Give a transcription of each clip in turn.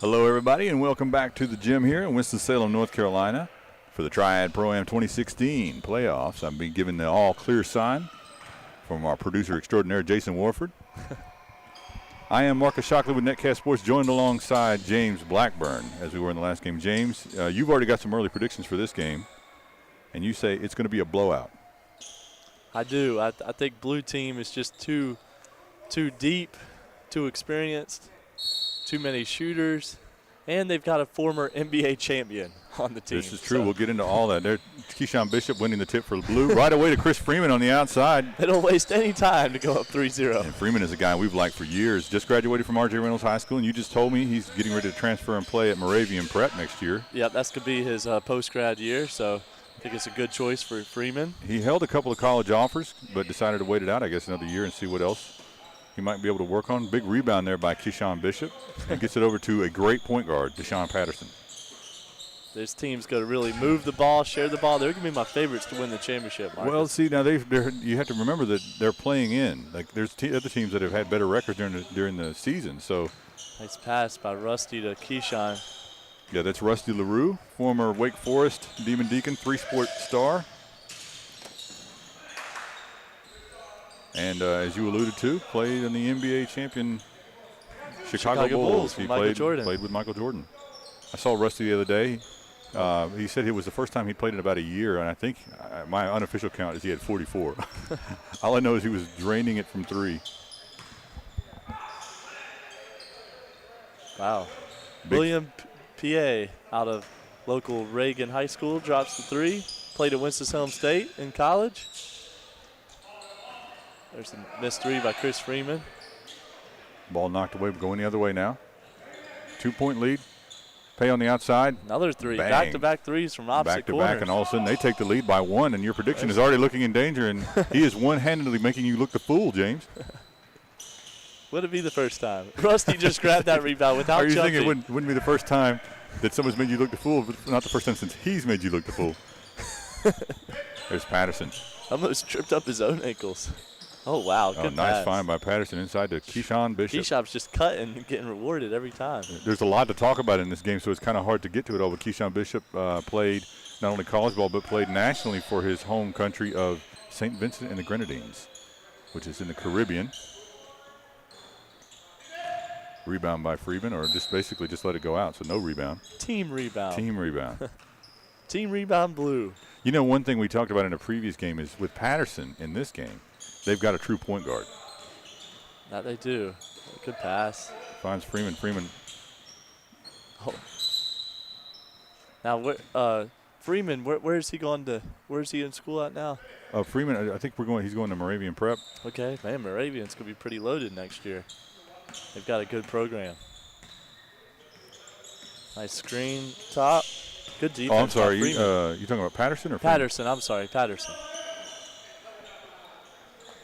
Hello, everybody, and welcome back to the gym here in Winston-Salem, North Carolina for the Triad Pro-Am 2016 playoffs. I've been given the all-clear sign from our producer extraordinaire, Jason Warford. I am Marcus Shockley with Netcast Sports, joined alongside James Blackburn, as we were in the last game. James, you've already got some early predictions for this game, and you say it's going to be a blowout. I do. I think blue team is just too deep, too experienced, too many shooters, and they've got a former NBA champion on the team. This is true. So we'll get into all that. There's Keyshawn Bishop winning the tip for blue. Right away to Chris Freeman on the outside. They don't waste any time to go up 3-0. And Freeman is a guy we've liked for years. Just graduated from R.J. Reynolds High School, and you just told me he's getting ready to transfer and play at Moravian Prep next year. Yeah, that's going to be his post-grad year, so I think it's a good choice for Freeman. He held a couple of college offers, but decided to wait it out, I guess, another year and see what else he might be able to work on. Big rebound there by Keyshawn Bishop. And gets it over to a great point guard, Deshaun Patterson. This team's going to really move the ball, share the ball. They're going to be my favorites to win the championship, Marcus. Well, see, now you have to remember that they're playing in. Like, there's other teams that have had better records during the season. So nice pass by Rusty to Keyshawn. Yeah, that's Rusty LaRue, former Wake Forest Demon Deacon, three-sport star. And as you alluded to, played in the NBA champion Chicago Bulls. He played with Michael Jordan. I saw Rusty the other day. He said it was the first time he played in about a year, and I think my unofficial count is he had 44. All I know is he was draining it from three. Wow. William P.A. out of local Reagan High School drops the three. Played at Winston-Salem State in college. There's a missed three by Chris Freeman. Ball knocked away, going the other way now. 2-point lead. Pay on the outside. Another three. Bang. Back-to-back threes from opposite corners. Back-to-back, and all of a sudden they take the lead by one, and your prediction is already looking in danger, and he is one-handedly making you look the fool, James. Would it be the first time? Rusty just grabbed that rebound without jumping. Are you thinking it wouldn't be the first time that someone's made you look the fool, but not the first time since he's made you look the fool? There's Patterson. Almost tripped up his own ankles. Oh, wow. Good nice pass. find by Patterson inside to Keyshawn Bishop. Keyshawn's just cutting and getting rewarded every time. There's a lot to talk about in this game, so it's kind of hard to get to it all. But Keyshawn Bishop played not only college ball, but played nationally for his home country of St. Vincent and the Grenadines, which is in the Caribbean. Rebound by Freeman, or just basically just let it go out, so no rebound. Team rebound. Team rebound. Team rebound blue. You know, one thing we talked about in a previous game is with Patterson in this game, they've got a true point guard. That they do. Good pass. Finds Freeman. Freeman. Oh. Now, Freeman, where is he going to? Where is he in school at now? Freeman, I think he's going to Moravian Prep. Okay, man, Moravian's going to be pretty loaded next year. They've got a good program. Nice screen top. Good defense. Oh, I'm sorry. You talking about Patterson or Freeman? Patterson? I'm sorry, Patterson.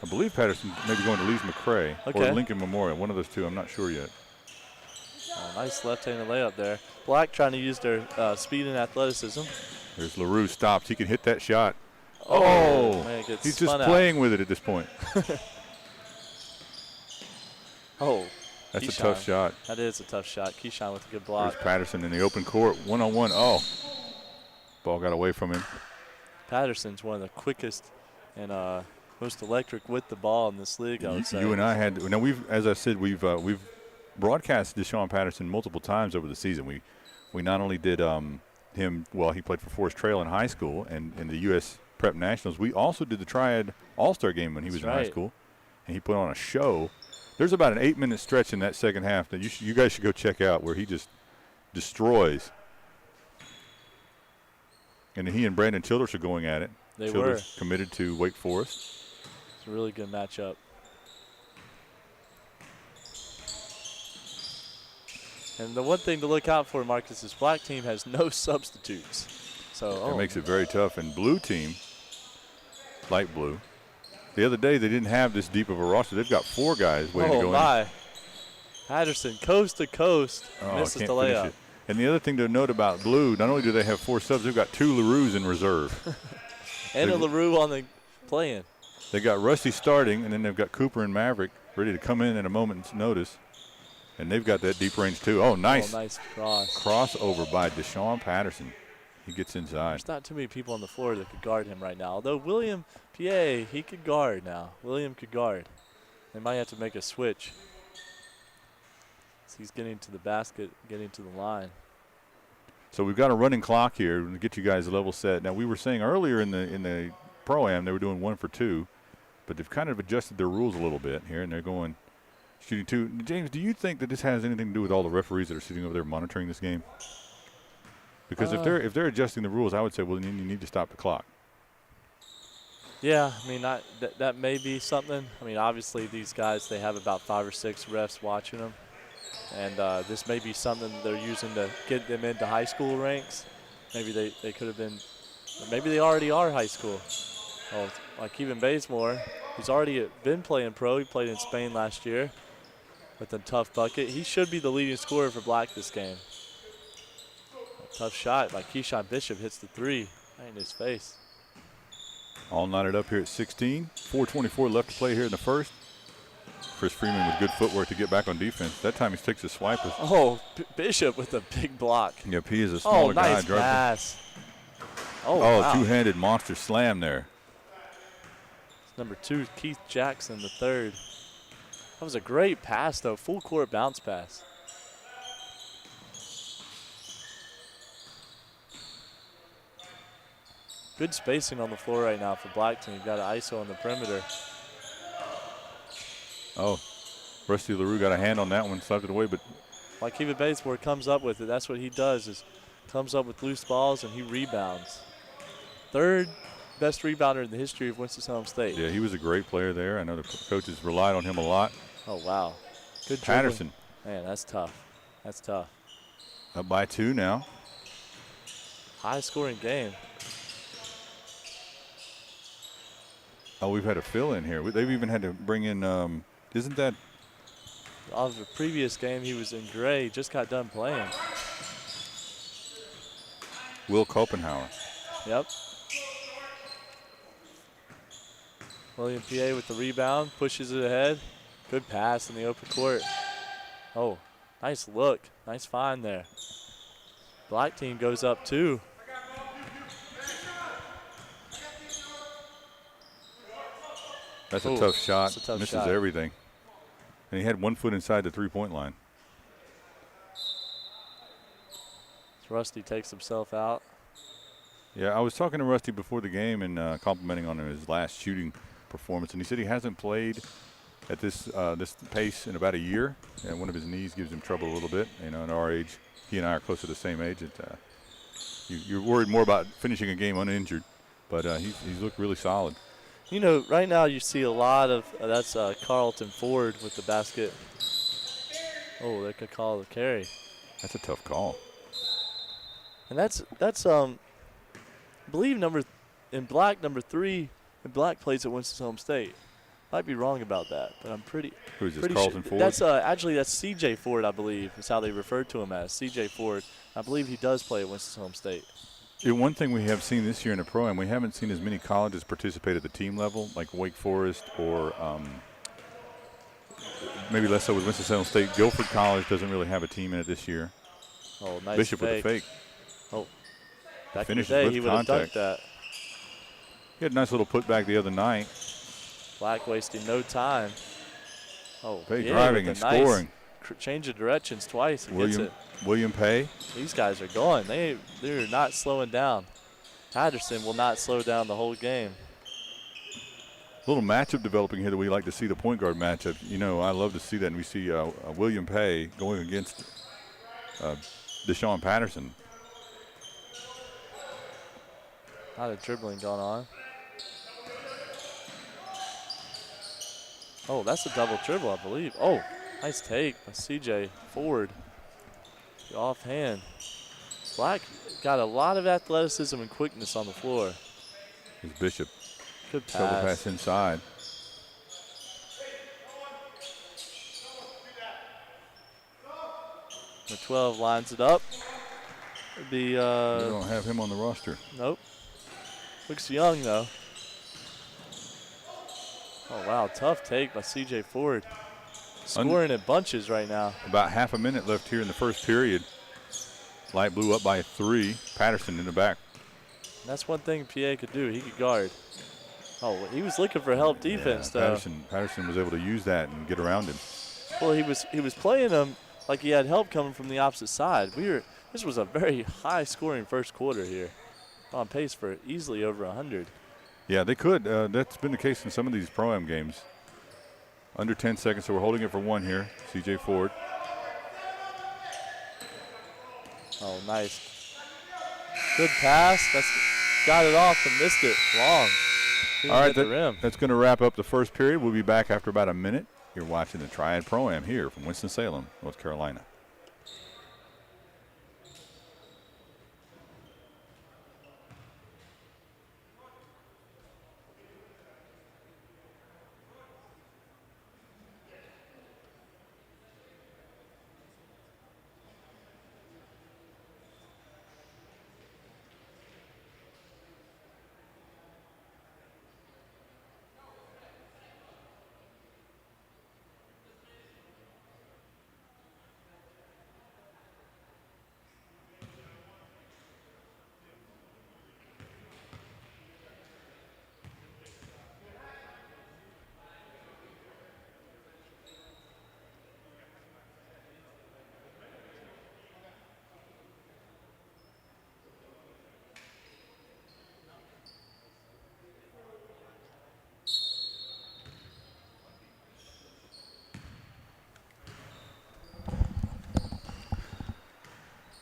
I believe Patterson may be going to Lees McRae or Lincoln Memorial. One of those two. I'm not sure yet. Oh, nice left-handed layup there. Black trying to use their speed and athleticism. There's LaRue stops. He can hit that shot. Oh, man, he's just playing with it at this point. Oh. That's Keyshawn. A tough shot. That is a tough shot. Keyshawn with a good block. There's Patterson in the open court, one-on-one. Oh, ball got away from him. Patterson's one of the quickest and most electric with the ball in this league, I would say. You and I had – now, as I said, we've broadcast Deshaun Patterson multiple times over the season. We not only did him – he played for Forest Trail in high school and in the U.S. Prep Nationals. We also did the Triad All-Star game when he was in high school, and he put on a show. There's about an 8-minute stretch in that second half that you guys should go check out where he just destroys. And he and Brandon Childress are going at it. Childress committed to Wake Forest. It's a really good matchup. And the one thing to look out for, Marcus, is black team has no substitutes. So that makes it very tough. And blue team, light blue, the other day they didn't have this deep of a roster. They've got 4 guys waiting to go in. Patterson, coast to coast, misses the layup. And the other thing to note about blue, not only do they have 4 subs, they've got 2 LaRues in reserve. And a LaRue on the play-in. They got Rusty starting, and then they've got Cooper and Maverick ready to come in at a moment's notice. And they've got that deep range, too. Oh, nice. Oh, nice cross. Crossover by Deshaun Patterson. He gets inside. There's not too many people on the floor that could guard him right now. Although William P.A., he could guard now. William could guard. They might have to make a switch. So he's getting to the basket, getting to the line. So we've got a running clock here to get you guys level set. Now, we were saying earlier in the Pro-Am they were doing 1 for 2, but they've kind of adjusted their rules a little bit here, and they're going shooting 2. James, do you think that this has anything to do with all the referees that are sitting over there monitoring this game? Because if they're adjusting the rules, I would say, well, then you need to stop the clock. Yeah, I mean, that may be something. I mean, obviously these guys, they have about 5 or 6 refs watching them. And this may be something they're using to get them into high school ranks. Maybe they could have been, maybe they already are high school. Oh, like Kevin Bazemore, he's already been playing pro. He played in Spain last year with a tough bucket. He should be the leading scorer for Black this game. A tough shot by Keyshawn Bishop, hits the 3 right in his face. All knotted up here at 16. 4:24 left to play here in the first. Chris Freeman with good footwork to get back on defense. That time he takes a swipe. Oh, Bishop with a big block. Yep, he is a smaller guy. Nice pass. Oh, wow. Two-handed monster slam there. Number 2, Keith Jackson, the 3rd. That was a great pass, though. Full court bounce pass. Good spacing on the floor right now for Black team. Got an ISO on the perimeter. Oh, Rusty LaRue got a hand on that one, slapped it away, but Like Kevin Batesmore comes up with it. That's what he does, is comes up with loose balls and he rebounds. 3rd best rebounder in the history of Winston-Salem State. yeah, he was a great player there. I know the coaches relied on him a lot. Oh, wow. Good Patterson. dribbling. Man, that's tough. That's tough. Up by 2 now. High-scoring game. Oh, we've had a fill-in here. They've even had to bring in, isn't that? Of the previous game, he was in gray. Just got done playing. Will Kopenhauer. Yep. William P.A. with the rebound, pushes it ahead. Good pass in the open court. Oh, nice look. Nice find there. Black team goes up 2. That's a tough shot. That's a tough Misses shot. everything. And he had 1 foot inside the three-point line. Rusty takes himself out. Yeah, I was talking to Rusty before the game and complimenting on his last shooting performance, and he said he hasn't played at this pace in about a year, and one of his knees gives him trouble a little bit. You know, at our age, he and I are close to the same age. You're worried more about finishing a game uninjured, but he's looked really solid. You know, right now you see a lot of that's Carlton Ford with the basket. Oh, they could call the carry. That's a tough call. And that's I believe number 3 and Black plays at Winston-Salem State. Might be wrong about that, but I'm pretty. Who's this, pretty Carlton sure. Ford? That's actually that's C.J. Ford, I believe, is how they refer to him as C.J. Ford. I believe he does play at Winston-Salem State. Yeah, one thing we have seen this year in the Pro-Am, we haven't seen as many colleges participate at the team level, like Wake Forest or maybe less so with Winston-Salem State. Guilford College doesn't really have a team in it this year. Oh, nice Bishop fake. with a fake. Oh, back Finishes in the day, with he would have contact. dunked that. He had a nice little putback the other night. Black wasting no time. Oh, Pay yeah, driving with and a nice scoring. Change of directions twice. And gets it. William Pay. These guys are going. They're not slowing down. Patterson will not slow down the whole game. A little matchup developing here that we like to see, the point guard matchup. You know, I love to see that. And we see William Pay going against Deshaun Patterson. A lot of dribbling going on. Oh, that's a double dribble, I believe. Oh, nice take by C.J. Ford. The offhand. Black got a lot of athleticism and quickness on the floor. Here's Bishop. Good Double pass. pass inside. The 12 lines it up. It'd be, We don't have him on the roster. nope. Looks young, though. Oh, wow. Tough take by C.J. Ford. scoring in bunches right now. About half a minute left here in the first period. Light blue up by 3. Patterson in the back. That's one thing PA could do. He could guard. Oh, he was looking for help defense, though. Patterson was able to use that and get around him. Well, he was playing him like he had help coming from the opposite side. This was a very high-scoring first quarter here. On pace for easily over 100. Yeah, they could. That's been the case in some of these Pro-Am games. Under 10 seconds, so we're holding it for 1 here. C.J. Ford. Oh, nice. Good pass. Got it off and missed it. Long. All right, that's going to wrap up the first period. We'll be back after about a minute. You're watching the Triad Pro-Am here from Winston-Salem, North Carolina.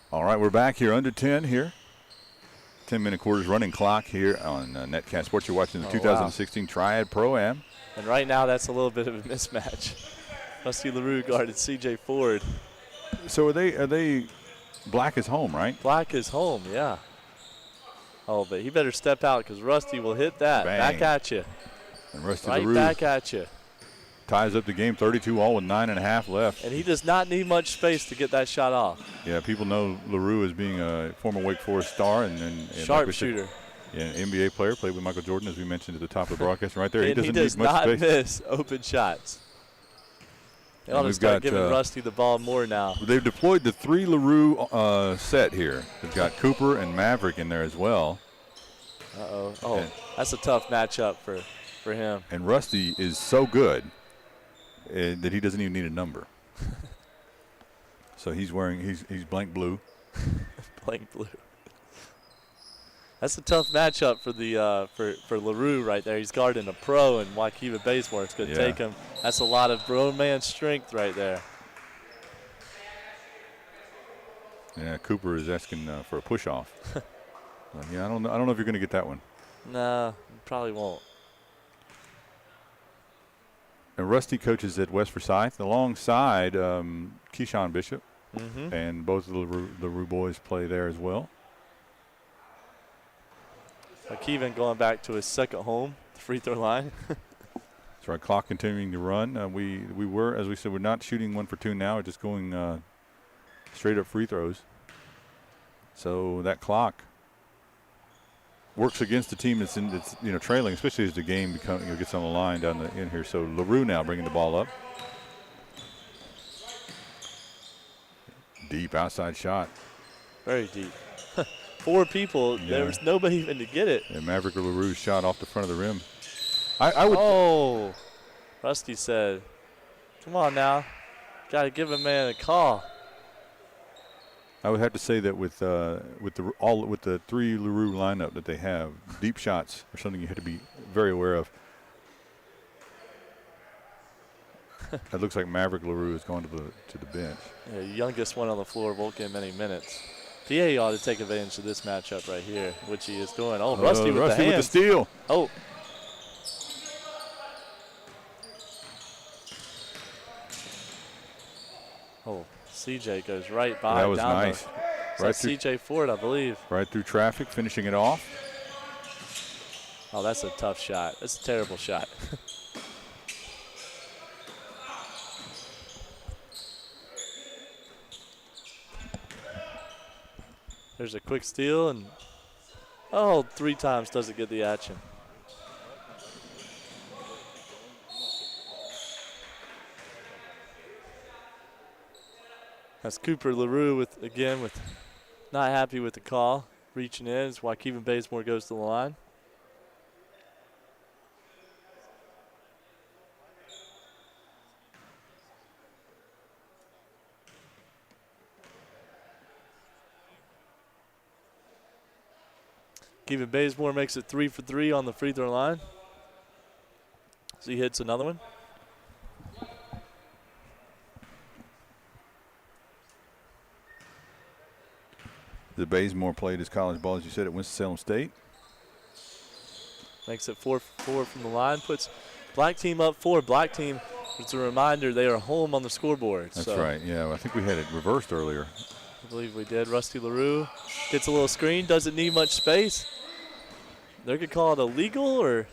All right, we're back here under 10 here. 10-minute quarters running clock here on Netcast Sports. You're watching the 2016 Triad Pro-Am. And right now that's a little bit of a mismatch. Rusty LaRue guarded C.J. Ford. So are they black is home, right? Black is home, yeah. Oh, but he better step out because Rusty will hit that. Bang. Back at you. And Rusty right LaRue back at you. ties up the game 32-all with 9.5 left. And he does not need much space to get that shot off. Yeah, people know LaRue as being a former Wake Forest star and sharpshooter. Yeah, an NBA player, played with Michael Jordan, as we mentioned at the top of the broadcast. Right there, and he doesn't does need much not space. miss open shots. They ought to start giving Rusty the ball more now. They've deployed the 3 LaRue set here. They've got Cooper and Maverick in there as well. Uh-oh. Oh, that's a tough matchup for him. And Rusty is so good that he doesn't even need a number. So he's blank blue. Blank blue. That's a tough matchup for the for LaRue right there. He's guarding a pro, and Waukeba Bazemore. It's going to take him. That's a lot of bro-man strength right there. Yeah, Cooper is asking for a push-off. Yeah, I don't know if you're going to get that one. No, probably won't. And Rusty coaches at West Forsyth alongside Keyshawn Bishop, and both of the LaRue boys play there as well. Kevin going back to his second home, the free throw line. That's right. Clock continuing to run. We were, as we said, we're not shooting 1 for 2 now. We're just going straight up free throws. So that clock works against the team that's trailing, especially as the game gets on the line down the in here. So LaRue now bringing the ball up. Deep outside shot. Very deep. 4 people. Yeah. There was nobody even to get it. And Maverick or LaRue shot off the front of the rim. I would. Oh, Rusty said, "Come on now, got to give a man a call." I would have to say that with the 3 LaRue lineup that they have, deep shots are something you have to be very aware of. It looks like Maverick LaRue is going to the bench. Yeah, youngest one on the floor won't get many minutes. PA ought to take advantage of this matchup right here, which he is doing. Oh, Rusty with the hands. With the steal. Oh. Oh, CJ goes right by. That was down nice. Right through CJ Ford, I believe. Right through traffic, finishing it off. Oh, that's a tough shot. That's a terrible shot. There's a quick steal, and 3 times doesn't get the action. That's Cooper LaRue with not happy with the call. Reaching in as Waukegan Bazemore goes to the line. Waukegan Bazemore makes it 3 for 3 on the free throw line. So he hits another one. The Bazemore played his college ball, as you said, at Winston-Salem State. Makes it 4 for 4 from the line. Puts black team up 4. Black team, it's a reminder, they are home on the scoreboard. That's right. Yeah, I think we had it reversed earlier. I believe we did. Rusty LaRue gets a little screen. Doesn't need much space. They could call it illegal or...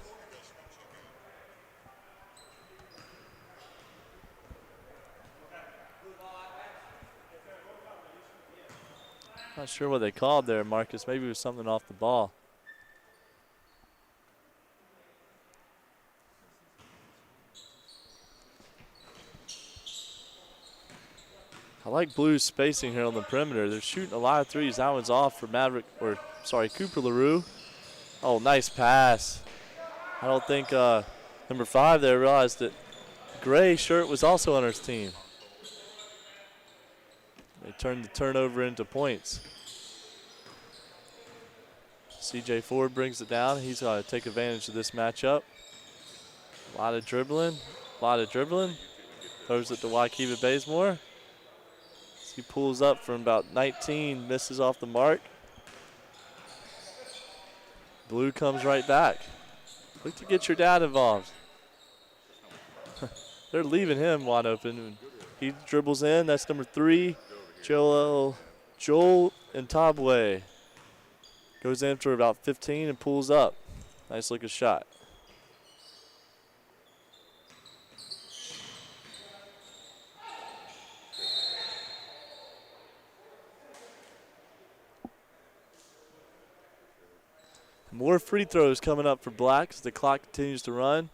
Not sure what they called there, Marcus. Maybe it was something off the ball. I like Blue's spacing here on the perimeter. They're shooting a lot of threes. That one's off for Cooper LaRue. Oh, nice pass. I don't think number 5 there realized that gray shirt was also on his team. They turned the turnover into points. C.J. Ford brings it down. He's got to take advantage of this matchup. A lot of dribbling. Throws it to Waukegan Bazemore. He pulls up from about 19, misses off the mark. Blue comes right back. Look to get your dad involved. They're leaving him wide open. He dribbles in. That's number 3. Joel Ntabwe goes in for about 15 and pulls up. Nice looking shot. More free throws coming up for Black as the clock continues to run.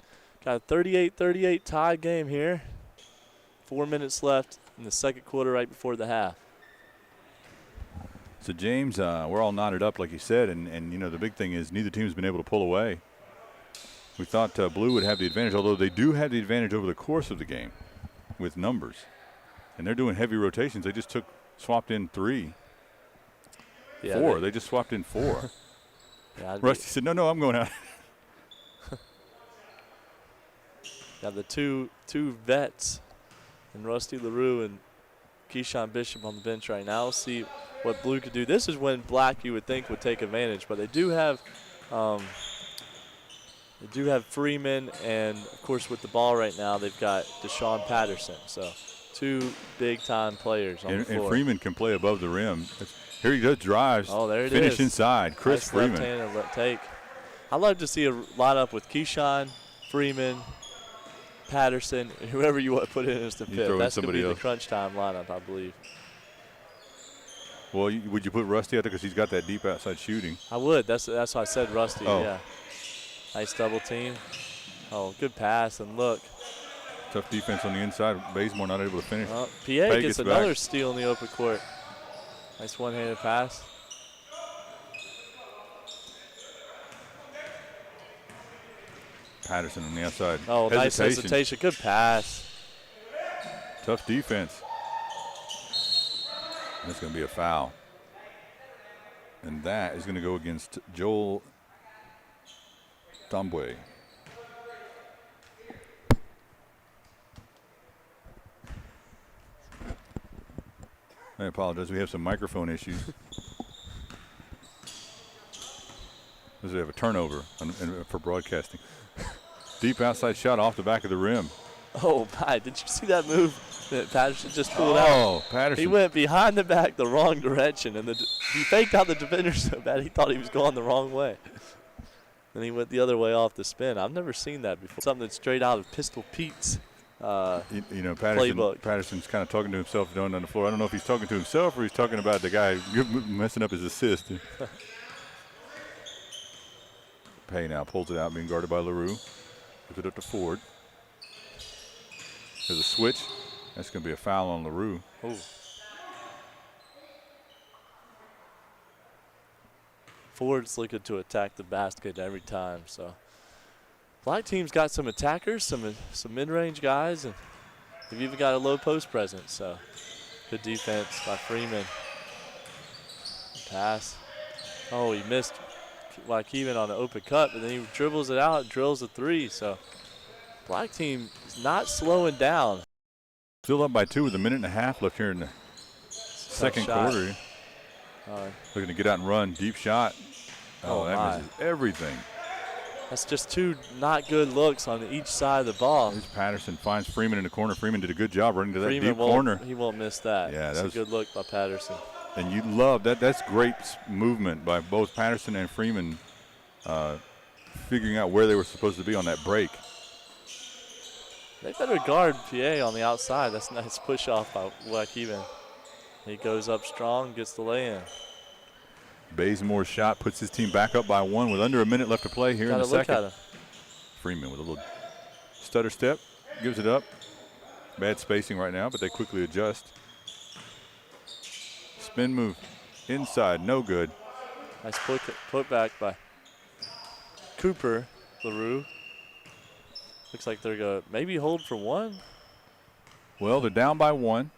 Got a 38-38 tie game here. 4 minutes left in the second quarter right before the half. So, James, we're all knotted up, like you said, and you know, the big thing is neither team's been able to pull away. We thought Blue would have the advantage, although they do have the advantage over the course of the game with numbers. And they're doing heavy rotations. They just swapped in 3. Yeah, 4. They just swapped in 4. Yeah, Rusty said, no, I'm going out. Got the two vets, and Rusty LaRue and Keyshawn Bishop on the bench right now. We'll see what Blue could do. This is when Black, you would think, would take advantage, but they do have Freeman, and of course with the ball right now they've got Deshaun Patterson. So 2 big-time players on the floor. And Freeman can play above the rim. Here he goes, drives. Oh, there it finish is. Inside. Chris nice Freeman. Left-handed take. I'd love to see a lineup with Keyshawn, Freeman, Patterson, and whoever you want to put in as the 5th. That's going to be the crunch time lineup, I believe. Well, would you put Rusty out there because he's got that deep outside shooting? I would. That's why I said Rusty. Oh. Yeah. Nice double team. Oh, good pass and look. Tough defense on the inside. Bazemore not able to finish. PA Pay gets another steal in the open court. Nice one-handed pass. Patterson on the outside. Oh, nice hesitation. Good pass. Tough defense. That's going to be a foul. And that is going to go against Joel Ntabwe. I apologize. We have some microphone issues. We have a turnover for broadcasting. Deep outside shot off the back of the rim. Oh, my. Did you see that move that Patterson just pulled out? Oh, Patterson. He went behind the back the wrong direction, and he faked out the defender so bad he thought he was going the wrong way. Then he went the other way off the spin. I've never seen that before. Something that's straight out of Pistol Pete's playbook. Patterson's kind of talking to himself down on the floor. I don't know if he's talking to himself or he's talking about the guy messing up his assist. Pay now pulls it out, being guarded by LaRue. Gives it up to Ford. There's a switch. That's going to be a foul on LaRue. Ooh. Ford's looking to attack the basket every time. So black team's got some attackers, some mid-range guys, and they've even got a low post presence. So good defense by Freeman. Pass. Oh, he missed Waukegan on the open cut, but then he dribbles it out and drills a three. So black team is not slowing down. Still up by 2 with a minute and a half left here in the second quarter. Looking to get out and run. Deep shot. Oh, that misses everything. That's just 2 not good looks on each side of the ball. Here's Patterson finds Freeman in the corner. Freeman did a good job running to that Freeman deep corner. He won't miss that. Yeah, that's a good look by Patterson. And you love that. That's great movement by both Patterson and Freeman, figuring out where they were supposed to be on that break. They better guard PA on the outside. That's a nice push off by Waukegan. He goes up strong, gets the lay-in. Bazemore's shot puts his team back up by 1 with under a minute left to play here in the second. At him. Freeman with a little stutter step, gives it up. Bad spacing right now, but they quickly adjust. Spin move inside, no good. Nice put back by Cooper LaRue. Looks like they're going to maybe hold for 1. Well, they're down by 1.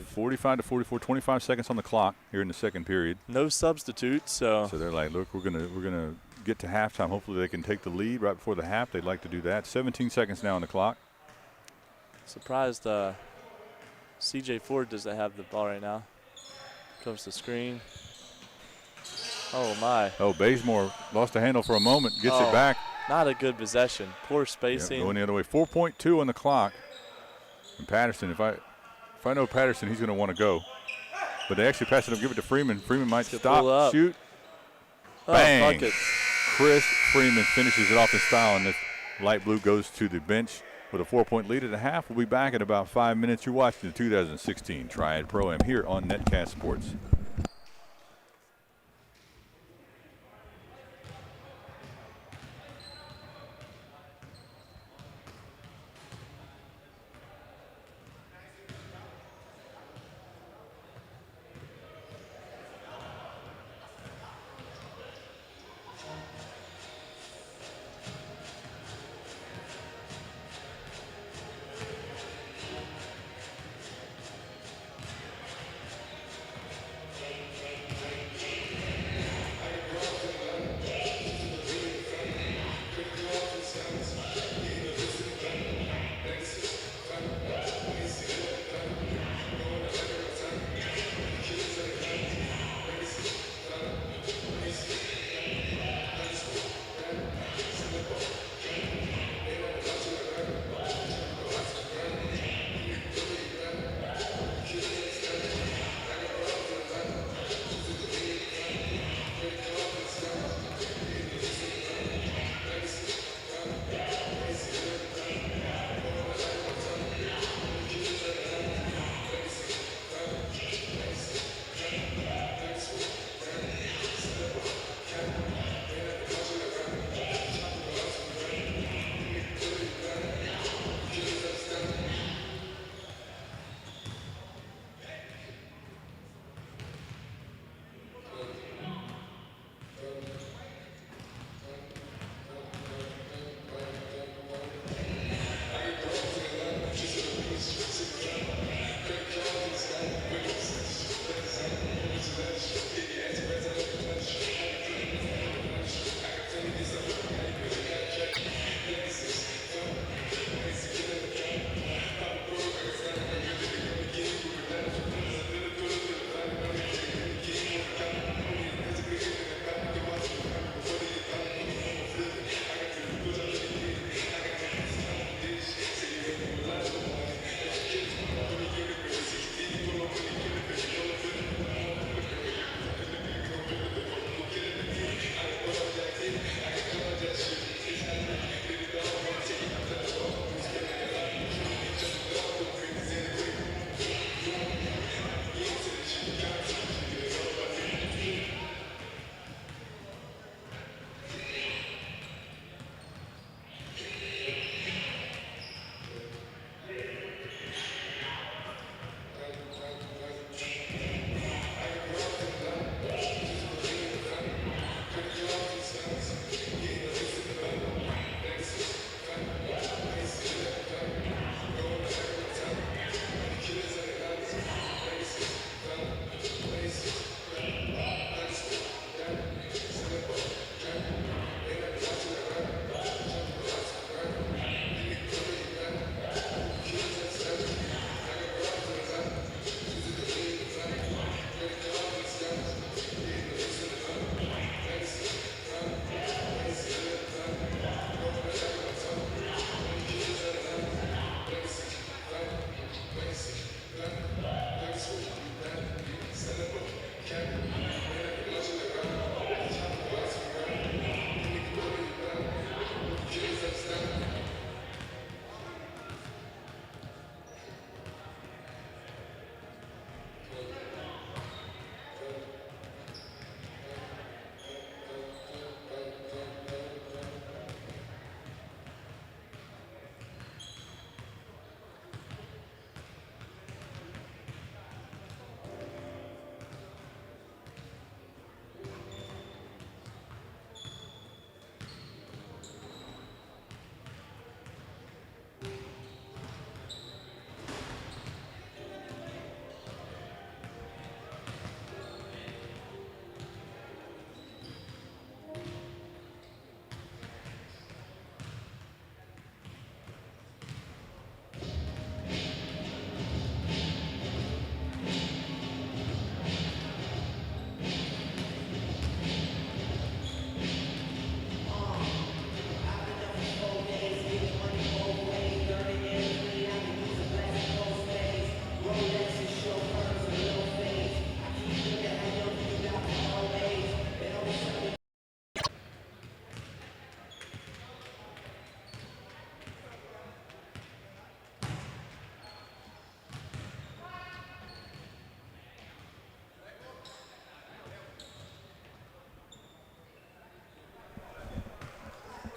45 to 44, 25 seconds on the clock here in the second period. No substitutes, so they're like, look, we're gonna get to halftime. Hopefully they can take the lead right before the half. They'd like to do that. 17 seconds now on the clock. Surprised CJ Ford doesn't have the ball right now. Comes to screen. Oh my. Oh, Bazemore lost the handle for a moment, gets it back. Not a good possession. Poor spacing. Going the other way. 4.2 on the clock. And Patterson, if I know Patterson, he's going to want to go. But they actually pass it up, give it to Freeman. Freeman might stop, shoot. Bang. Bucket. Chris Freeman finishes it off in style, and this light blue goes to the bench with a 4-point lead at the half. We'll be back in about 5 minutes. You're watching the 2016 Triad Pro-Am here on Netcast Sports.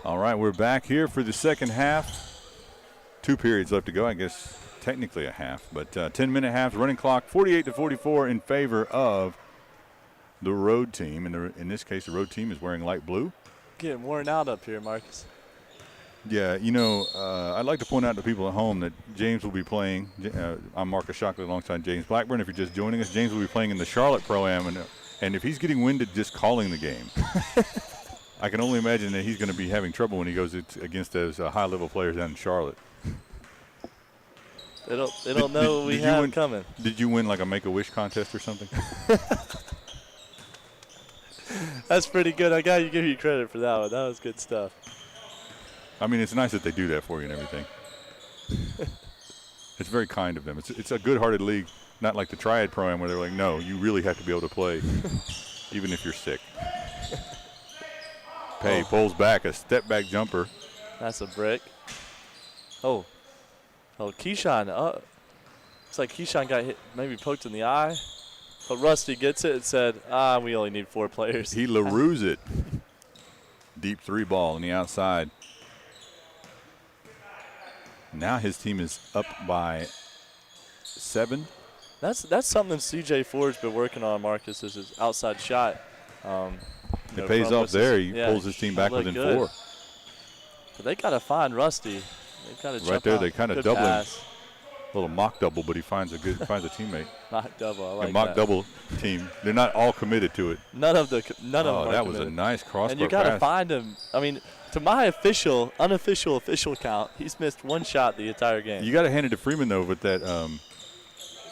All right, we're back here for the second half. 2 periods left to go, I guess technically a half, but 10-minute halves, running clock, 48-44 in favor of the road team. And in this case, the road team is wearing light blue. Getting worn out up here, Marcus. Yeah, you know, I'd like to point out to people at home that James will be playing. I'm Marcus Shockley alongside James Blackburn. If you're just joining us, James will be playing in the Charlotte Pro-Am, and if he's getting winded just calling the game, I can only imagine that he's going to be having trouble when he goes against those high-level players down in Charlotte. They don't know what we have coming. Did you win like a Make-A-Wish contest or something? That's pretty good. I got to give you credit for that one. That was good stuff. I mean, it's nice that they do that for you and everything. It's very kind of them. It's a good-hearted league, not like the Triad Pro-Am where they're like, no, you really have to be able to play even if you're sick. Pay pulls back, a step-back jumper. That's a brick. Oh, Keyshawn. Looks like Keyshawn got hit, maybe poked in the eye. But Rusty gets it and said, we only need 4 players. He LaRue's it. Deep 3 ball on the outside. Now his team is up by 7. That's something C.J. Ford's been working on, Marcus, is his outside shot. It pays off there. He pulls his team back within 4. But they got to find Rusty. They've got to right there. They kind of double him. A little mock double, but he finds a teammate. Mock double, I like that. Mock double team. They're not all committed to it. None of them. Oh, that was a nice crossbar. And you got to find him. I mean, to my unofficial count, he's missed 1 shot the entire game. You got to hand it to Freeman though with that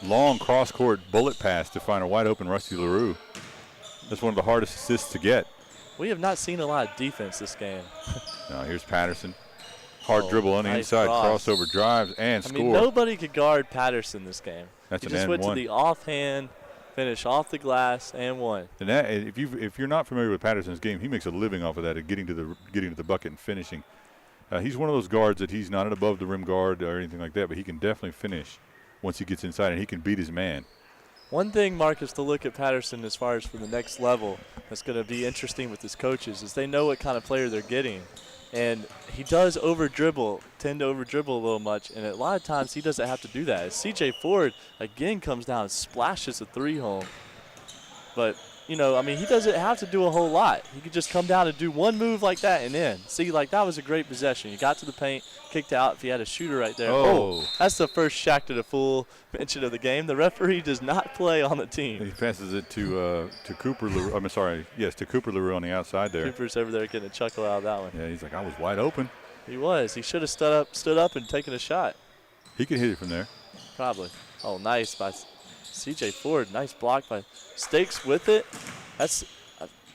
long cross-court bullet pass to find a wide-open Rusty LaRue. That's one of the hardest assists to get. We have not seen a lot of defense this game. Now here's Patterson. Hard dribble on the inside, crossover drives, and score. I mean, nobody could guard Patterson this game. That's he just went to the offhand, finish off the glass, and won. And that, if you're not familiar with Patterson's game, he makes a living off of that, of getting to the bucket and finishing. He's one of those guards that he's not an above the rim guard or anything like that, but he can definitely finish once he gets inside, and he can beat his man. One thing, Marcus, to look at Patterson as far as for the next level that's going to be interesting with his coaches is they know what kind of player they're getting. And he does tend to over dribble a little much, and a lot of times he doesn't have to do that. C.J. Ford, again, comes down and splashes a 3 home. But, you know, I mean, he doesn't have to do a whole lot. He could just come down and do 1 move like that and in. See, like, that was a great possession. He got to the paint, kicked out if he had a shooter right there. Oh, that's the first Shaq to the Fool mention of the game. The referee does not play on the team. He passes it to Cooper LaRue. I'm sorry, yes, to Cooper LaRue on the outside there. Cooper's over there getting a chuckle out of that one. Yeah, he's like, I was wide open. He was. He should have stood up and taken a shot. He could hit it from there. Probably. Oh, nice by C.J. Ford. Nice block by Stakes with it. I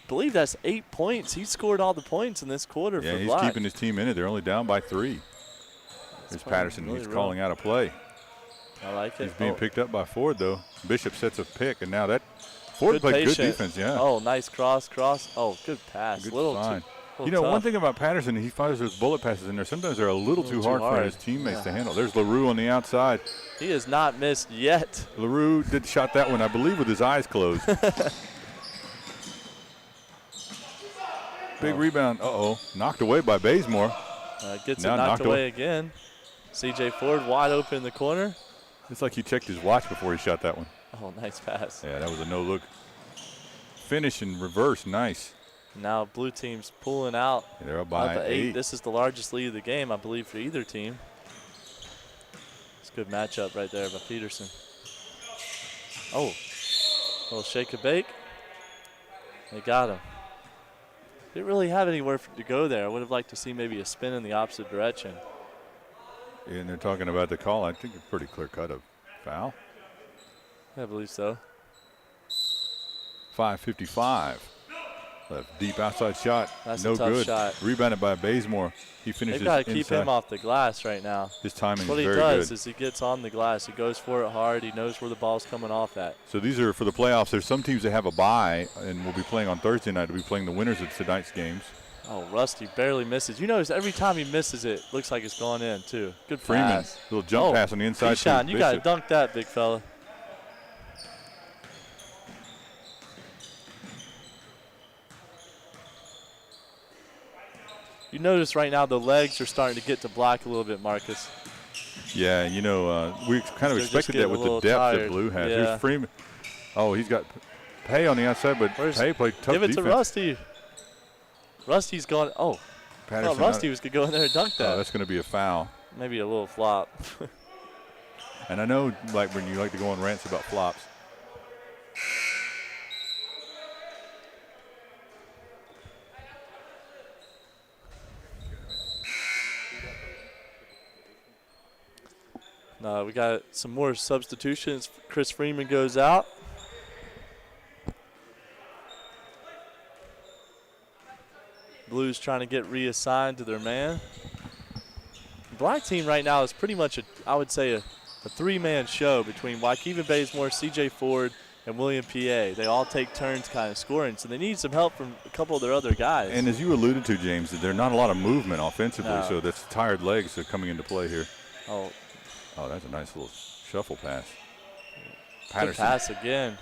believe that's 8 points. He scored all the points in this quarter for he's block. keeping his team in it. They're only down by 3. There's Patterson. Really he's calling out a play. I like it. He's being picked up by Ford, though. Bishop sets a pick, and now that Ford played good defense, yeah. Oh, nice cross. Oh, good pass. Good little sign. You know, tough. one thing about Patterson, he fires those bullet passes in there. Sometimes they're a little too hard for his teammates to handle. There's LaRue on the outside. He has not missed yet. LaRue shot that one, I believe, with his eyes closed. Big rebound. Knocked away by Bazemore. Gets it knocked away again. C.J. Ford wide open in the corner. It's like he checked his watch before he shot that one. Oh, nice pass. Yeah, that was a no-look. Finish in reverse, nice. Now blue team's pulling out. Yeah, they're up by 8. This is the largest lead of the game, I believe, for either team. It's a good matchup right there by Peterson. Oh, a little shake and bake. They got him. Didn't really have anywhere to go there. I would have liked to see maybe a spin in the opposite direction. Yeah, and they're talking about the call. I think it's pretty clear cut of foul. I believe so. 5:55. Left deep outside shot. That's no a tough good. shot. Rebounded by Bazemore. He finishes They've got to inside. keep him off the glass right now. His timing what is very he does good. is he gets on the glass. He goes for it hard. He knows where the ball's coming off at. So these are for the playoffs. There's some teams that have a bye and will be playing on Thursday night. We'll be playing the winners of tonight's games. Oh, Rusty barely misses. You notice every time he misses it, looks like it's gone in, too. Good Freeman, pass. little jump pass on the inside. Keyshawn, you got to dunk that, big fella. You notice right now the legs are starting to get to Black a little bit, Marcus. Yeah, you know, we kind of They're expected that with the depth that Blue has. Yeah. Here's Freeman. Oh, he's got Pay on the outside, but Pay played tough Give it defense. to Rusty. Rusty's gone. Oh, Patterson, Rusty was going to go in there and dunk that. Oh, that's going to be a foul. Maybe a little flop. And I know, like, when you like to go on rants about flops. We got some more substitutions. Chris Freeman goes out. Blues trying to get reassigned to their man. Black team right now is pretty much, I would say, a three-man show between Waukegan Bazemore, C.J. Ford, and William P.A. They all take turns kind of scoring, so they need some help from a couple of their other guys. And as you alluded to, James, there's not a lot of movement offensively, No. so that's tired legs that are coming into play here. Oh, that's a nice little shuffle pass. good Patterson. pass again.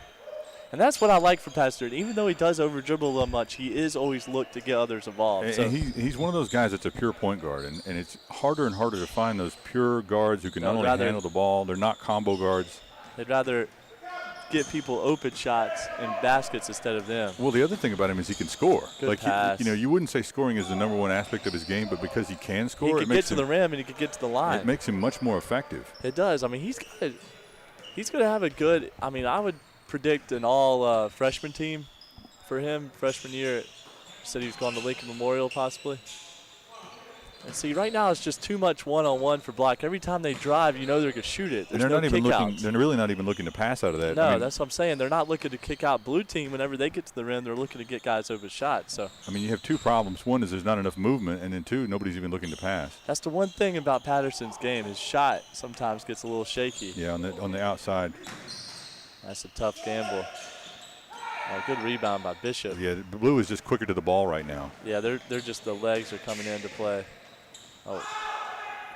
And that's what I like from Patterson. Even though he does over-dribble a little much, he is always looked to get others involved. And So he's one of those guys that's a pure point guard, and it's harder and harder to find those pure guards who can not only handle the ball, they're not combo guards. they'd rather get people open shots and baskets instead of them. Well, the other thing about him is he can score. Good pass. You wouldn't say scoring is the number one aspect of his game, but because he can score, He it can makes get to the rim and he can get to the line. It makes him much more effective. It does. I mean, he's going to have a good – I mean, I would predict an all freshman team for him freshman year. Said he was going to Lincoln Memorial possibly. And see, right now it's just too much one-on-one for Black. Every time they drive, you know they're going to shoot it. There's And they're not even looking. kickouts. They're really not even looking to pass out of that. No, I mean, that's what I'm saying. They're not looking to kick out Blue team. Whenever they get to the rim, they're looking to get guys over shots. So I mean, you have two problems. One is there's not enough movement, and then two, nobody's even looking to pass. that's the one thing about Patterson's game. His shot sometimes gets a little shaky. Yeah, on the outside. That's a tough gamble. Good rebound by Bishop. Yeah, Blue is just quicker to the ball right now. Yeah, they're just the legs are coming into play. Oh,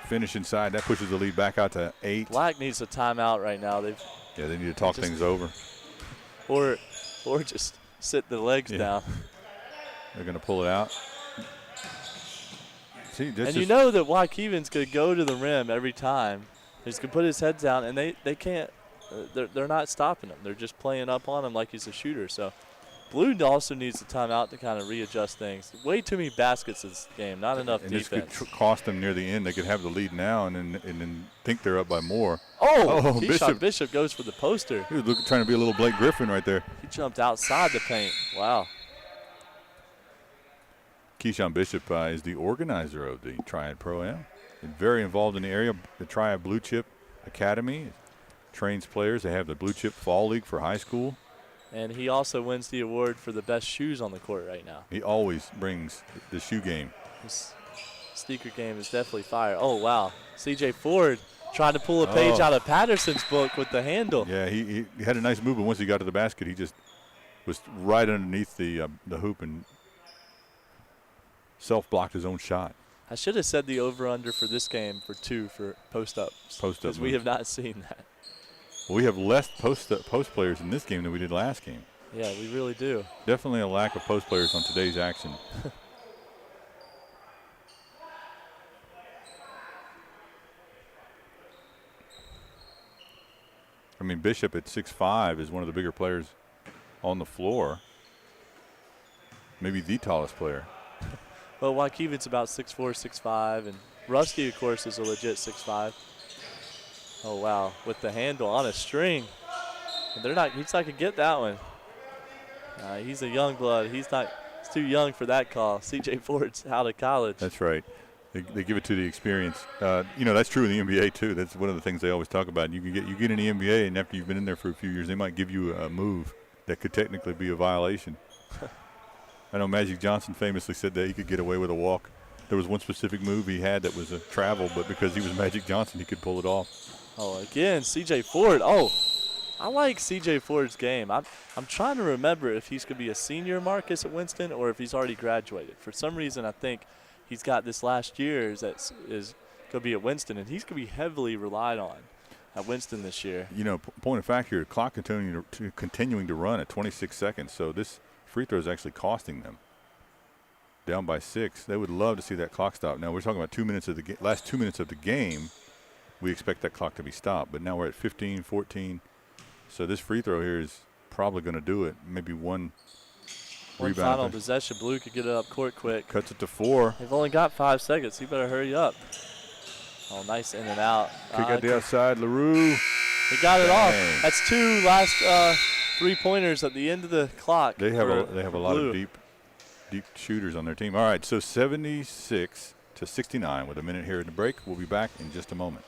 Finish inside. That pushes the lead back out to 8. Black needs a timeout right now. They need to talk things over. Or just sit the legs down. They're going to pull it out. See, And you know that Waukegan's going to go to the rim every time. He's going to put his head down, and they can't. They're not stopping him. They're just playing up on him like he's a shooter. So Blue also needs a timeout to kind of readjust things. Way too many baskets this game, not enough defense. This could cost them near the end. They could have the lead now and then think they're up by more. Oh, Bishop goes for the poster. He was trying to be a little Blake Griffin right there. He jumped outside the paint. Wow. Keyshawn Bishop is the organizer of the Triad Pro-Am. Very involved in the area. The Triad Blue Chip Academy trains players. They have the Blue Chip Fall League for high school. And he also wins the award for the best shoes on the court right now. He always brings the shoe game. His sneaker game is definitely fire. Oh, wow. C.J. Ford trying to pull a page out of Patterson's book with the handle. Yeah, he had a nice move, but once he got to the basket, he just was right underneath the hoop and self-blocked his own shot. I should have said the over-under for this game for 2 for post-ups. Because we have not seen that. Well, we have less post players in this game than we did last game. Yeah, we really do. Definitely a lack of post players on today's action. I mean, Bishop at 6'5" is one of the bigger players on the floor. Maybe the tallest player. Well, Waukegan's about 6'4", 6'5", and Rusty, of course, is a legit 6'5". Oh, wow, with the handle on a string. And he's not going to get that one. He's a young blood. He's too young for that call. C.J. Ford's out of college. That's right. They give it to the experience. That's true in the NBA, too. That's one of the things they always talk about. You get in the NBA, and after you've been in there for a few years, they might give you a move that could technically be a violation. I know Magic Johnson famously said that he could get away with a walk. There was one specific move he had that was a travel, but because he was Magic Johnson, he could pull it off. Oh, again, C.J. Ford. Oh, I like C.J. Ford's game. I'm trying to remember if he's going to be a senior, Marcus, at Winston, or if he's already graduated. For some reason, I think he's got this last year is going to be at Winston, and he's going to be heavily relied on at Winston this year. Point of fact here, the clock continuing to run at 26 seconds, so this free throw is actually costing them. down by 6. They would love to see that clock stop. Now we're talking about 2 minutes of the last 2 minutes of the game. We expect that clock to be stopped, but now we're at 15, 14. So this free throw here is probably going to do it. Maybe one rebound. Final possession. Blue could get it up court quick. Cuts it to 4. They've only got 5 seconds. You better hurry up. Oh, nice in and out. Kick out the outside. LaRue. He got it off. Dang. That's 2 last 3-pointers at the end of the clock. They have a lot Blue. of deep shooters on their team. All right, so 76 to 69 with a minute here in the break. We'll be back in just a moment.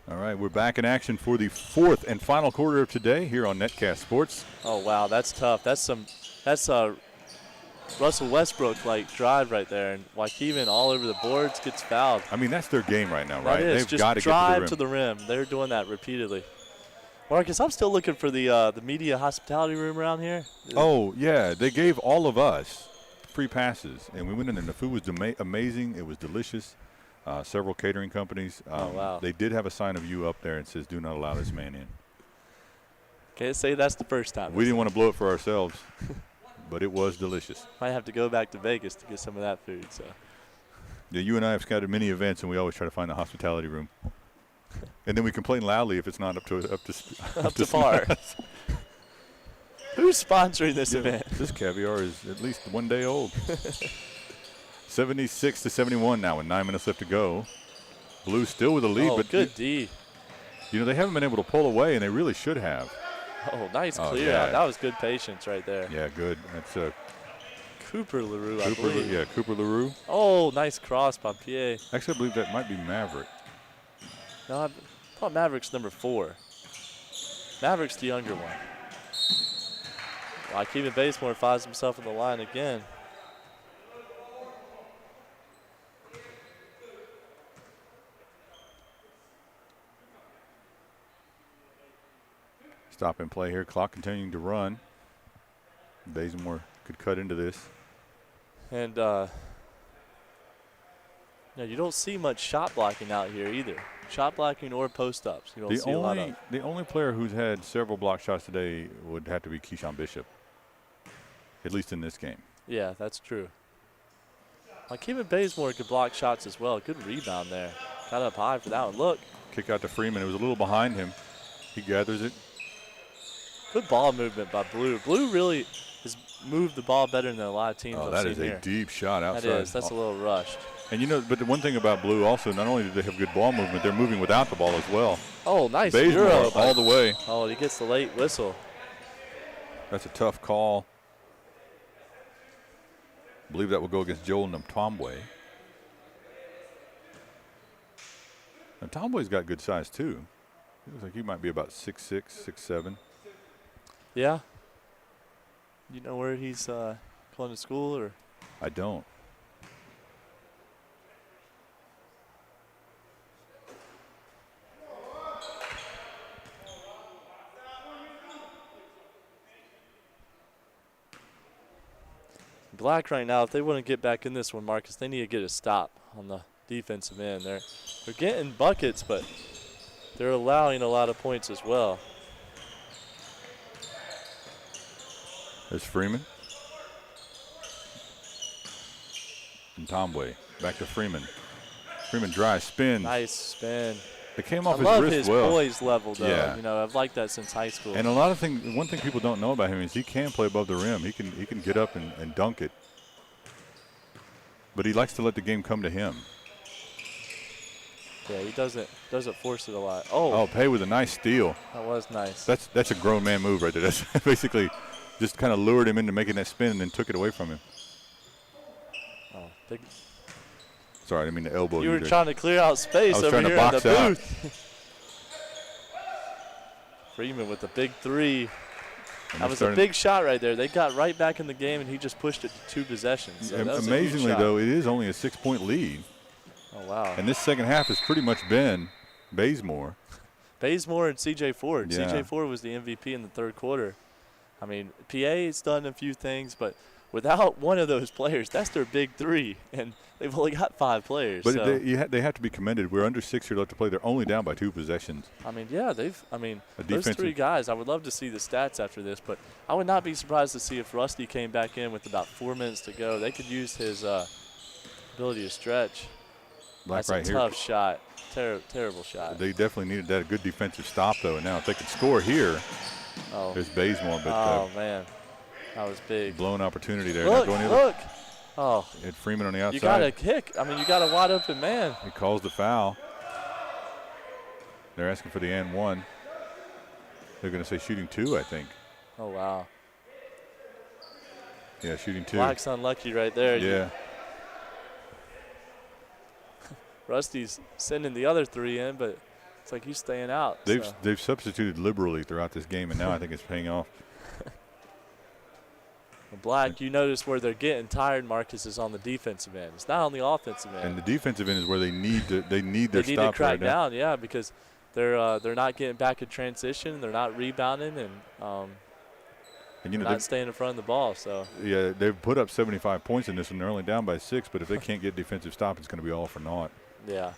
All right, we're back in action for the 4th and final quarter of today here on Netcast Sports. Oh, wow, that's tough. That's Russell Westbrook-like drive right there. And Waukegan all over the boards, gets fouled. I mean, that's their game right now, right? That is. They've Just got to drive get to the rim. They're doing that repeatedly. Marcus, I'm still looking for the media hospitality room around here. Oh, yeah. They gave all of us free passes, and we went in there, and the food was amazing. It was delicious. Several catering companies. Oh, wow. They did have a sign of you up there and says, "Do not allow this man in." Can't say that's the first time. We didn't want to blow it for ourselves, but it was delicious. Might have to go back to Vegas to get some of that food. So. Yeah, you and I have scouted many events, and we always try to find the hospitality room. And then we complain loudly if it's not up to par. Who's sponsoring this event? This caviar is at least 1 day old. 76 to 71 now with 9 minutes left to go. Blue still with a lead, Oh, but good D. You know, they haven't been able to pull away, and they really should have. Oh, nice clear yeah. out. That was good patience right there. Yeah, good. That's Cooper LaRue, I believe. Yeah, Cooper LaRue. Oh, nice cross by PA. Actually, I believe that might be Maverick. No, I thought Maverick's number 4. Maverick's the younger one. Waukegan Bazemore finds himself in the line again. Stop and play here. Clock continuing to run. Bazemore could cut into this. And you don't see much shot blocking out here either. Shot blocking or post ups. You don't see a lot of. The only player who's had several block shots today would have to be Keyshawn Bishop, at least in this game. Yeah, that's true. Waukegan Bazemore could block shots as well. Good rebound there. Got up high for that one. Look. Kick out to Freeman. It was a little behind him. He gathers it. Good ball movement by Blue. Blue really has moved the ball better than a lot of teams. Oh, I've that seen is here. a deep shot outside. That is. That's a little rushed. And you know, but the one thing about Blue also, not only do they have good ball movement, they're moving without the ball as well. Oh, nice. Bazemore Euro all the way. Oh, he gets the late whistle. That's a tough call. I believe that will go against Joel Ntombwe. Now, Tombway's got good size, too. He looks like he might be about 6'6", 6'7". Yeah. You know where he's going to school, or? I don't. Black right now, if they want to get back in this one, Marcus, they need to get a stop on the defensive end. They're getting buckets, but they're allowing a lot of points as well. There's Freeman. And Tombway. Back to Freeman. Freeman dry spin. Nice spin. It came off I love wrist his well. poise level, though. Yeah. You know, I've liked that since high school. And one thing people don't know about him is he can play above the rim. He can get up and dunk it. But he likes to let the game come to him. Yeah, he doesn't force it a lot. Oh, Pay with a nice steal. that was nice. That's a grown man move right there. That's basically just kind of lured him into making that spin and then took it away from him. Big. Sorry, I didn't mean to elbow you. You were there. trying to clear out space I was over trying to here in the box out. booth. Freeman with the big three. And That was a big shot right there. They got right back in the game, and he just pushed it to 2 possessions. So that was a huge Amazingly, shot. though, it is only a 6-point lead. Oh, wow. And this second half has pretty much been Bazemore. Bazemore and C.J. Ford. Yeah. C.J. Ford was the MVP in the third quarter. I mean, PA's done a few things, but without one of those players, that's their big three, and they've only got 5 players. But so. they have to be commended. We're under 6 here left to play. They're only down by 2 possessions. I mean, yeah, those defensive- 3 guys, I would love to see the stats after this, but I would not be surprised to see if Rusty came back in with about 4 minutes to go. They could use his ability to stretch. Black That's right a here. tough shot. Terrible shot. They definitely needed that. A good defensive stop, though. And now if they could score here, Oh, there's Bazemore. But oh man, that was big. blown opportunity there. Look, Not going either. look. Oh, Had Freeman on the outside. you got a kick. I mean, you got a wide open man. He calls the foul. They're asking for the and 1. They're going to say shooting 2, I think. Oh, wow. Yeah, shooting 2. Black's unlucky right there. Yeah. Rusty's sending the other 3 in, but it's like he's staying out. so. They've substituted liberally throughout this game, and now I think it's paying off. Black, you notice where they're getting tired, Marcus, is on the defensive end. It's not on the offensive end. And the defensive end is where they need their they need stops to crack right now. down, yeah, because they're not getting back in transition. They're not rebounding, and And you know, not staying in front of the ball. So yeah, they've put up 75 points in this, and they're only down by 6. But if they can't get defensive stop, it's going to be all for naught. yeah,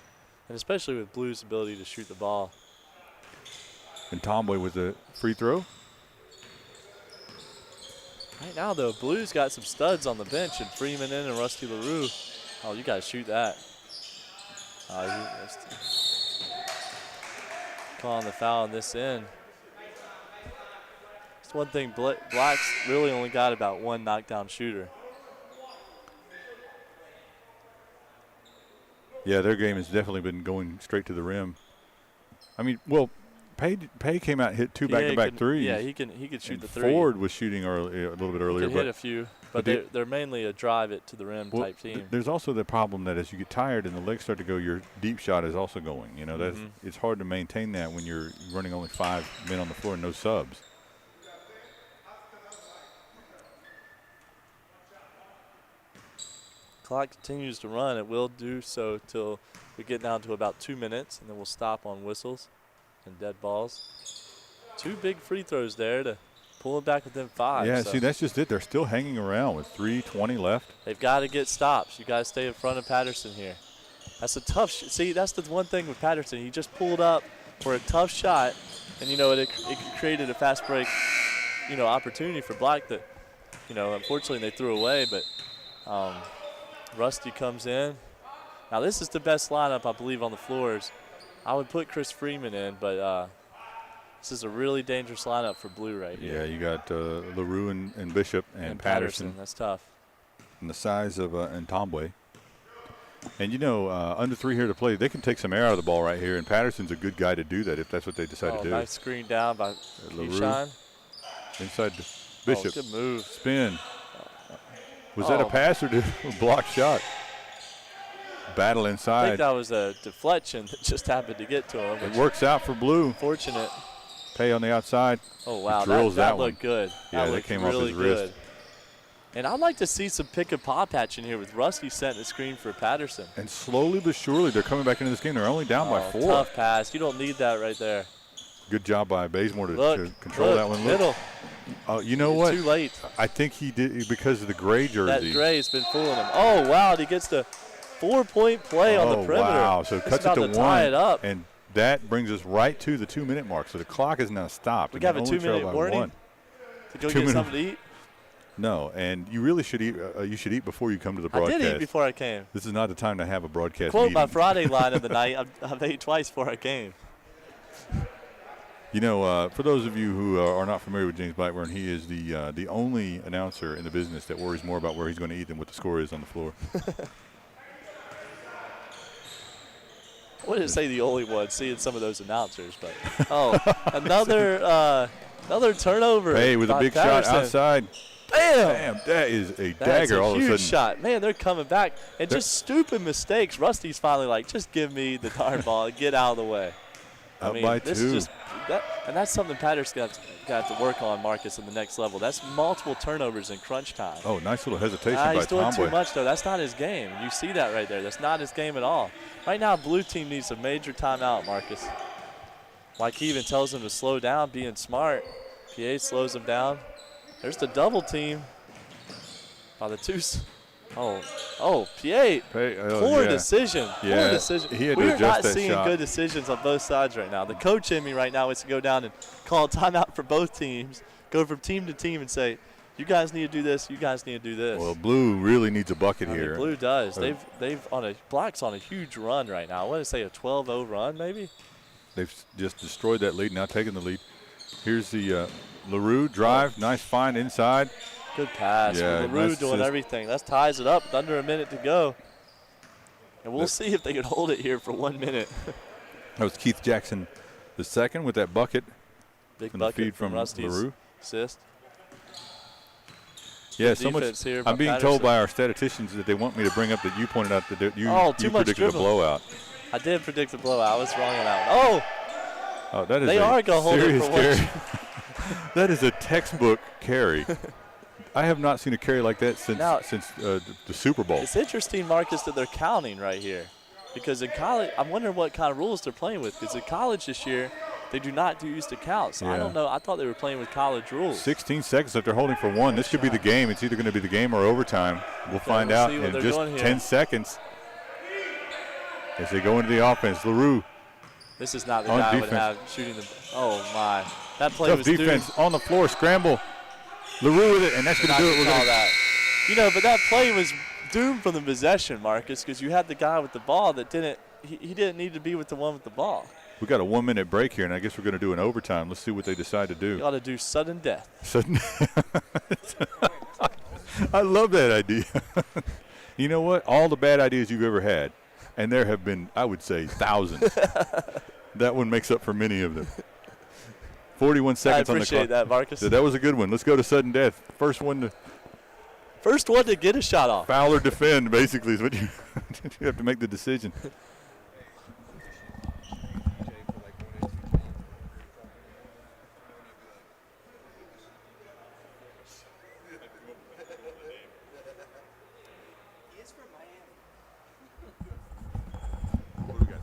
and especially with Blue's ability to shoot the ball. And Tomboy with a free throw. Right now, though, Blue's got some studs on the bench, and Freeman in and Rusty LaRue. Oh, you got to shoot that. Calling the foul on this end. It's one thing, Black's really only got about 1 knockdown shooter. Yeah, their game has definitely been going straight to the rim. I mean, well, Pay came out and hit 2 back-to-back threes. Yeah, he could shoot And the 3. Ford was shooting early, a little bit He earlier. could hit a few, but but they're mainly a drive it to the rim well, type team. There's also the problem that as you get tired and the legs start to go, your deep shot is also going. You know, that's it's hard to maintain that when you're running only 5 men on the floor and no subs. Clock continues to run. It will do so till we get down to about 2 minutes, and then we'll stop on whistles and dead balls. 2 big free throws there to pull it back within 5. Yeah, so see, that's just it. They're still hanging around with 3:20 left. they've got to get stops. You got to stay in front of Patterson here. That's a tough see, that's the one thing with Patterson. He just pulled up for a tough shot, and, you know, it created a fast break, you know, opportunity for Black that, you know, unfortunately they threw away, but Rusty comes in. Now, this is the best lineup, I believe, on the floors. I would put Chris Freeman in, but this is a really dangerous lineup for Blue right here. Yeah, you got LaRue and Bishop and Patterson. That's tough. And the size of and Tomboy. And, you know, under 3 here to play, they can take some air out of the ball right here, and Patterson's a good guy to do that if that's what they decide to do. Nice screen down by LaRue. Keyshawn. Inside to Bishop. Oh, good move. Spin. Was that a pass or a blocked shot? Battle I inside. think that was a deflection that just happened to get to him. It works out for Blue. Fortunate. Pay on the outside. Oh, wow. Drills that one. looked good. Yeah, that looked came off really his wrist. good. And I'd like to see some pick and pop action here with Rusty setting the screen for Patterson. And slowly but surely, they're coming back into this game. They're only down by 4. Tough pass. You don't need that right there. Good job by Bazemore to control that one. Middle. You know what? Too late. I think he did because of the gray jersey. That gray's been fooling him. Oh, wow. And he gets the 4-point play on the perimeter. Wow. So it cuts it to 1. Tie it up. And that brings us right to the 2-minute mark. So the clock is now stopped. We have a 2-minute warning to go get something to eat. No, and you really should eat. You should eat before you come to the broadcast. I did eat before I came. This is not the time to have a broadcast Quote meeting. my Friday line of the night. I've ate twice before I came. You know, for those of you who are not familiar with James Blackburn, he is the only announcer in the business that worries more about where he's going to eat than what the score is on the floor. I wouldn't say the only one, seeing some of those announcers, but another turnover. Hey, with a big Patterson. shot outside. Bam! That is a That's dagger a all of a huge sudden. shot. Man, they're coming back. And just stupid mistakes. Rusty's finally like, just give me the darn ball and get out of the way. Up by this 2. is just and that's something Patterson's got to work on, Marcus, in the next level. That's multiple turnovers in crunch time. Oh, nice little hesitation by He's doing Tomboy. too much, though. That's not his game. You see that right there. That's not his game at all. Right now, blue team needs a major timeout, Marcus. Like he even tells him to slow down, being smart. PA slows him down. There's the double team by the twos. PA. Poor decision. Yeah, Poor decision. he had to We're adjust not that seeing shot. good decisions on both sides right now. The coach in me right now is to go down and call a timeout for both teams, go from team to team and say, you guys need to do this, you guys need to do this. Well, blue really needs a bucket here. Blue does. They've Black's on a huge run right now. I want to say a 12-0 run maybe. They've just destroyed that lead, now taking the lead. Here's the LaRue drive, nice find inside. Good pass. Yeah, LaRue nice doing assist. everything. That ties it up with under a minute to go. And we'll see if they can hold it here for 1 minute. That was Keith Jackson the second with that bucket. Big from the bucket feed from Rusty's LaRue. assist. Yeah, Good so much. defense here by I'm being Patterson. told by our statisticians that they want me to bring up that you pointed out that you too much predicted a dribbling. blowout. I did predict a blowout. I was wrong on that one. Oh, that is They are gonna hold it serious for carry. That is a textbook carry. I have not seen a carry like that since the Super Bowl. It's interesting, Marcus, that they're counting right here. Because in college, I'm wondering what kind of rules they're playing with. Because in college this year, they do not use the count. So I don't know. I thought they were playing with college rules. 16 seconds left. They're holding for one. This could be the game. It's either going to be the game or overtime. We'll find out see what in they're just doing here. 10 seconds. As they go into the offense, LaRue. This is not the On guy I would defense. have shooting the. Oh, my. That play Tough was defense doomed. on the floor. Scramble. LaRue with it, and that's going to do it. We're Call gonna, that. But that play was doomed from the possession, Marcus, because you had the guy with the ball that didn't. He didn't need to be with the one with the ball. we got a 1 minute break here, and I guess we're going to do an overtime. Let's see what they decide to do. You ought to do sudden death. Sudden I love that idea. You know what? All the bad ideas you've ever had, and there have been, I would say, thousands. That one makes up for many of them. 41 seconds on the clock. I appreciate that, Marcus. So that was a good one. Let's go to sudden death. First one to First one to get a shot off. foul or defend, basically, is what you you have to make the decision. What do we got,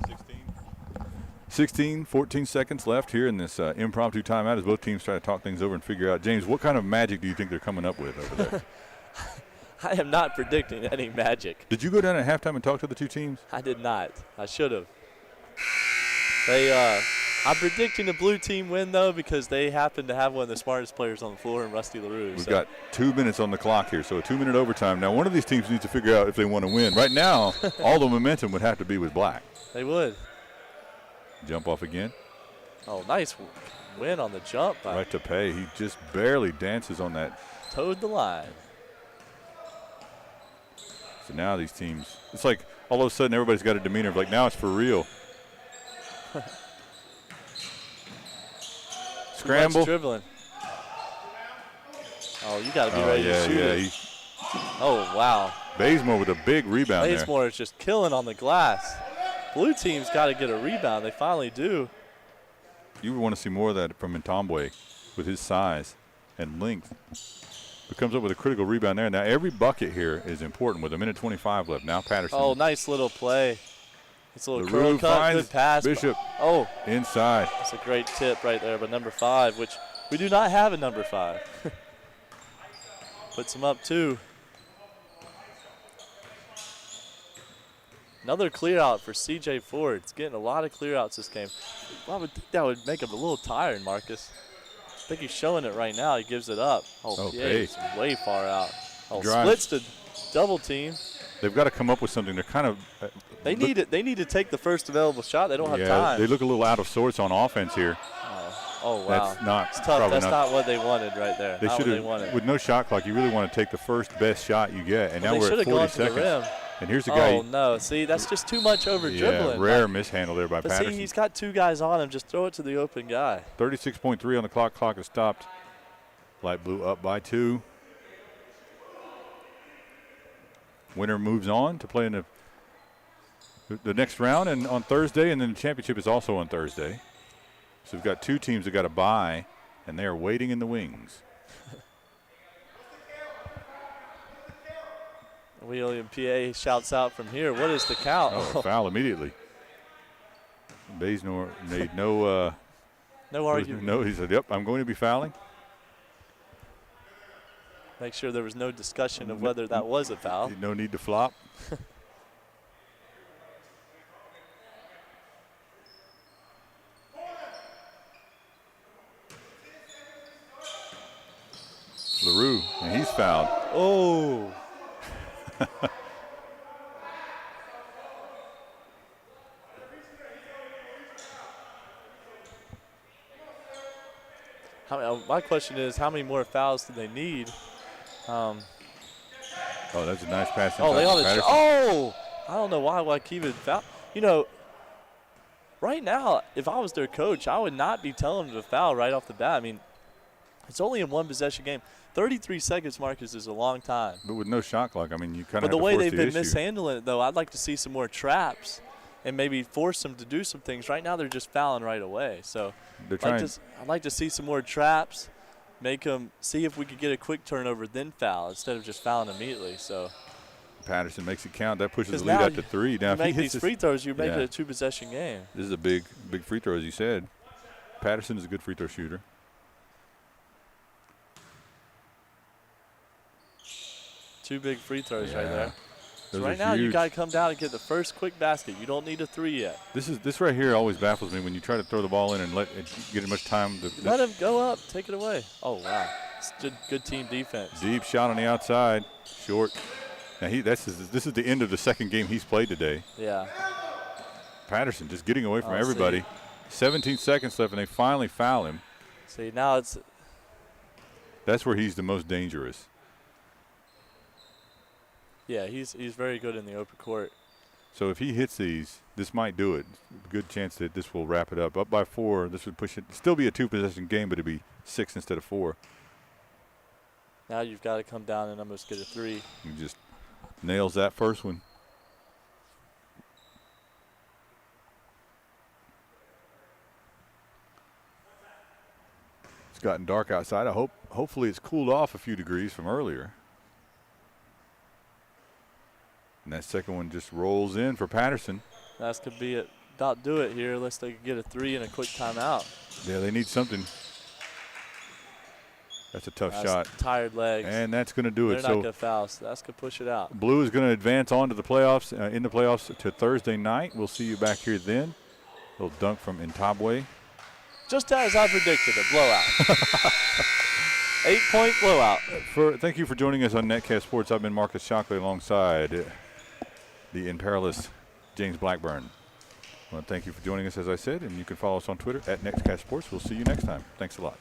14 seconds left here in this impromptu timeout as both teams try to talk things over and figure out. James, what kind of magic do you think they're coming up with over there? I am not predicting any magic. Did you go down at halftime and talk to the two teams? I did not. I should have. I'm predicting the blue team win, though, because they happen to have one of the smartest players on the floor in Rusty LaRue. We've got 2 minutes on the clock here, so a 2 minute overtime. Now, one of these teams needs to figure out if they want to win. Right now, all the momentum would have to be with Black. They would. Jump off again. Oh, nice win on the jump. Right to pay. He just barely dances on that. Towed the line. So now these teams, it's like all of a sudden everybody's got a demeanor of like, now it's for real. Scramble. Too much dribbling. Oh, you got to be ready to shoot it. Oh, wow. Bazemore with a big rebound there. Bazemore is just killing on the glass. Blue team's got to get a rebound. They finally do. You would want to see more of that from Ntombwe with his size and length. But comes up with a critical rebound there. Now every bucket here is important with a minute 25 left. Now Patterson. Oh, nice little play. It's a little LaRue curl cut, finds good pass. Bishop. Oh, Inside. that's a great tip right there by number 5, which we do not have a number 5. Puts him up 2. Another clear out for C.J. Ford. It's getting a lot of clear outs this game. I would think that would make him a little tired, Marcus. think he's showing it right now. He gives it up. Oh, Okay. It's way far out. Oh, Drive. splits the double team. They've got to come up with something. They're kind of They need it. They need to take the first available shot. They don't have yeah, time. they look a little out of sorts on offense here. Oh, wow. That's not it's tough. probably That's not what they wanted right there. They not should what have. they wanted. With no shot clock, you really want to take the first best shot you get. And now Well, we're at 40 gone seconds. to the rim. And here's the guy. Oh, no. See, that's just too much over dribbling. Rare mishandle there by but Patterson. see, he's got 2 guys on him. Just throw it to the open guy. 36.3 on the clock. Clock is stopped. Light blue up by 2. Winner moves on to play in the next round and on Thursday, and then the championship is also on Thursday. So we've got 2 teams that got a bye, and they are waiting in the wings. William PA shouts out from here. What is the count? Oh, foul immediately. Baysnor made no no argument. No, he said, "Yep, I'm going to be fouling." Make sure there was no discussion of whether that was a foul. No need to flop. LaRue, and he's fouled. Oh. My question is, how many more fouls do they need? Oh, that's a nice pass. Oh, they inside on to the Patterson. Oh, I don't know why Waukegan foul. You know, right now, if I was their coach, I would not be telling them to foul right off the bat. I mean, it's only a 1 possession game. 33 seconds, Marcus, is a long time. But with no shot clock, I mean, you kind of. But the have to way force they've the been issue. mishandling it, though, I'd like to see some more traps and maybe force them to do some things. Right now, they're just fouling right away. So They're trying. I'd like to see some more traps, make them see if we could get a quick turnover, then foul instead of just fouling immediately. So Patterson makes it count. That pushes the now lead out to 3. Now, you if he make hits these this, free throws, you're making yeah. it a 2-possession game. This is a big free throw, as you said. Patterson is a good free throw shooter. Two big free throws Yeah. right there. So Those right are now, you huge. got to come down and get the first quick basket. You don't need a 3 yet. This right here always baffles me when you try to throw the ball in and let it get as much time. Let him go up. Take it away. Oh, wow. It's good team defense. Deep shot on the outside, short. Now this is the end of the second game he's played today. Yeah. Patterson just getting away from Oh, everybody. 17 seconds left, and they finally foul him. See, now it's That's where he's the most dangerous. yeah. He's very good in the open court. So if he hits these, this might do it. Good chance that this will wrap it up. Up by 4, this would push it. Still be a 2-possession game, but it'd be 6 instead of 4. Now you've got to come down and almost get a 3. He just nails that first one. It's gotten dark outside. Hopefully it's cooled off a few degrees from earlier. And that second one just rolls in for Patterson. That could be it. About do it here unless they could get a 3 and a quick timeout. Yeah, they need something. That's a tough That's shot. tired legs. And that's going to do They're it. not So going to foul, so that's going to push it out. Blue is going to advance on to the playoffs, in the playoffs to Thursday night. We'll see you back here then. A little dunk from Intabwe. Just as I predicted, a blowout. 8-point blowout. Thank you for joining us on Netcast Sports. I've been Marcus Shockley alongside the imperilous James Blackburn. I want to thank you for joining us, as I said, and you can follow us on Twitter at Netcast Sports. We'll see you next time. Thanks a lot.